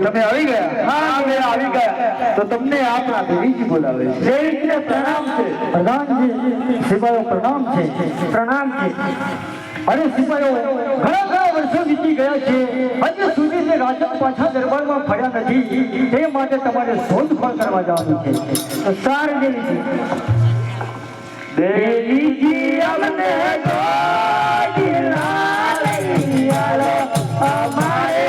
તમે આવી ગયા? હા અમે આવી ગયા. તો તમને આપણા દેવીજી બોલાવે છે. દેવીજીને પ્રણામ છે. પ્રધાનજી સિપાહીઓ પ્રણામ છે. પ્રણામ છે. અરે સિપાહીઓ ઘણા વર્ષો વીતી ગયા છે, હજી સુધી તે રાજન પાછા દરબારમાં ફર્યા નથી. તે માટે તમારે શોધખોળ કરવા જવાનું છે. તો સારું દેવીજી. દેવીજી અમને અમારે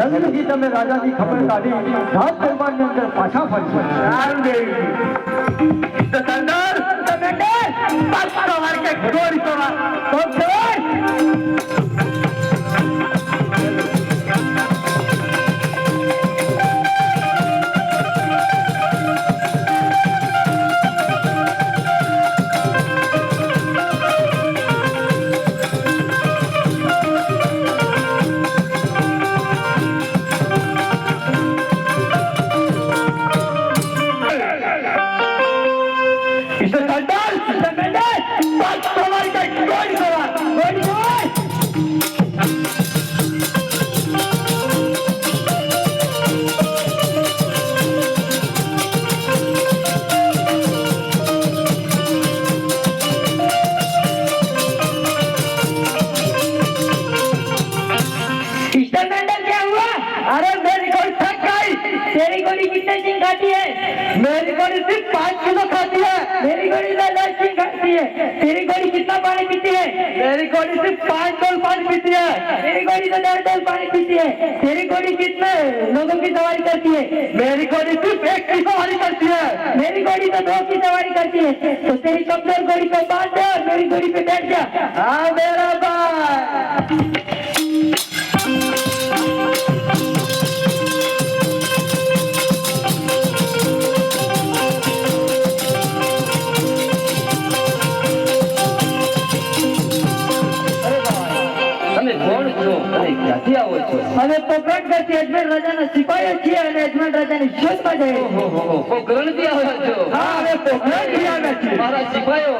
જલ્દીથી તમે રાજાની ખબર કાઢી રાજ દરબારની અંદર પાછા ફરશો. સારું દેવીજી. તો સરદાર તમે પાછો વાળકે ગોળી સવા તો मेरी गोली सिर्फ 5 किलो खाती है. मेरी गोली 10 किलो खाती है. तेरी गोली कितना पानी पीती है? मेरी गोली सिर्फ 5 डोल पानी पीती है. मेरी गोली तो 10 डोल पानी पीती है. तेरी गोली कितने लोगों की सवारी करती है? मेरी गोली सिर्फ 1 की सवारी करती है. मेरी गोली तो 2 की सवारी करती है. तो तेरी कमजोर गोली को बांध दे और मेरी गोली पे बैठ जा. हाँ मेरा भाई. અમે પોકરણ કરતી અજમેર રાજાના સિપાહીઓ છીએ અને અજમેર રાજાની શોધમાં જઈએ. પોકરણથી આવ્યા છો? હા અમે પોકરણથી આવ્યા છીએ. મારા સિપાહીઓ,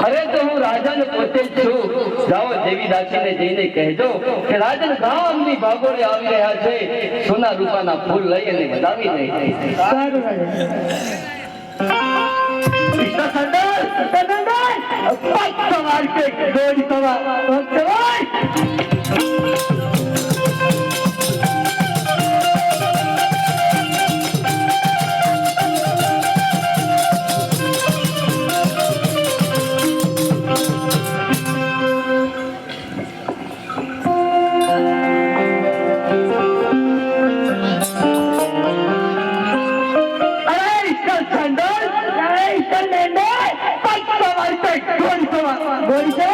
અરે તો હું રાજાને પોતે જ છું. જાઓ દેવી દાસીને જઈને કહેજો કે રાજન ગામની ભાગોળે આવી રહ્યા છે, સોના રૂપાના ફૂલ લઈ અને વધાવી દે. સારું રાજા. સરદાર સરદાર પાછો વાળકે ગોળી સવા તો ચવાય. गोली से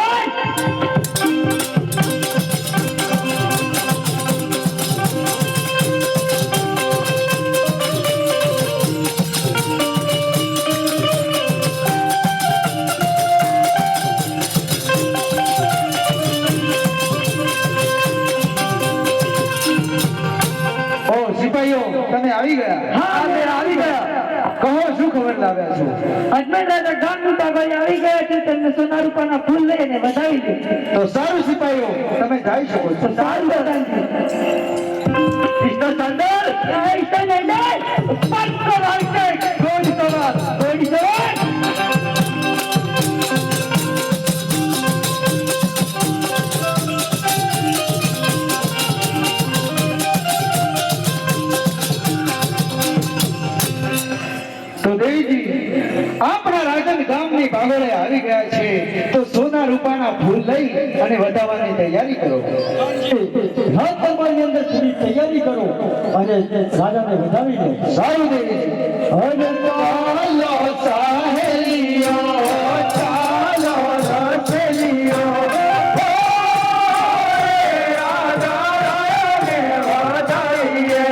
આમંત્રણ લાવ્યા છો? અજમેર રાજા ગામની બાબાએ આવી ગયા છે, તેમને સોના રૂપાના ફૂલ લઈને વધાવી દે. તો સારું સિપાહીઓ, તમે જઈ શકો છો. સારું બધાને. કૃષ્ણ સાંદર ऐसा नहीं पक्का वाक्य ગોળી સવાર गोली सवार તો દેવીજી, આપણા રાજન ગામની બાગોળે આવી ગયા છે, તો સોના રૂપાના ફૂલ લઈ અને વધાવવાની તૈયારી કરો. રાત દરબારની અંદર પૂરી તૈયારી કરો અને રાજાને વધાવી દો. સારું દેવીજી. અને ચાલો સાહેલીઓ, ચાલો રસેલીઓ, રાજાને વધાવીએ.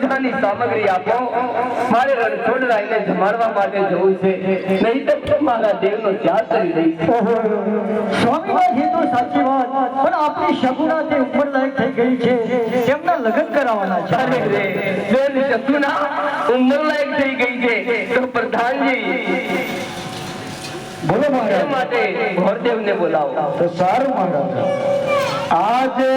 બધાની સામગ્રી આપો. મારે રણછોડરાયને જમાડવા માટે જવું છે, નહીં તો મારા દેવનો ત્યાગ કરી દઈશ. સ્વામી વાત એ તો સાચી વાત, પણ આપણી સગુણા તે ઉંમર લાયક થઈ ગઈ છે, તેમના લગ્ન કરાવવાના છે. અરે રે, બેન શકુના ઉંમર લાયક થઈ ગઈ છે તો પ્રધાનજી બોલો એ મહારાજ. માટે ઘોરદેવને બોલાવો. તો સારું મહારાજ. આજે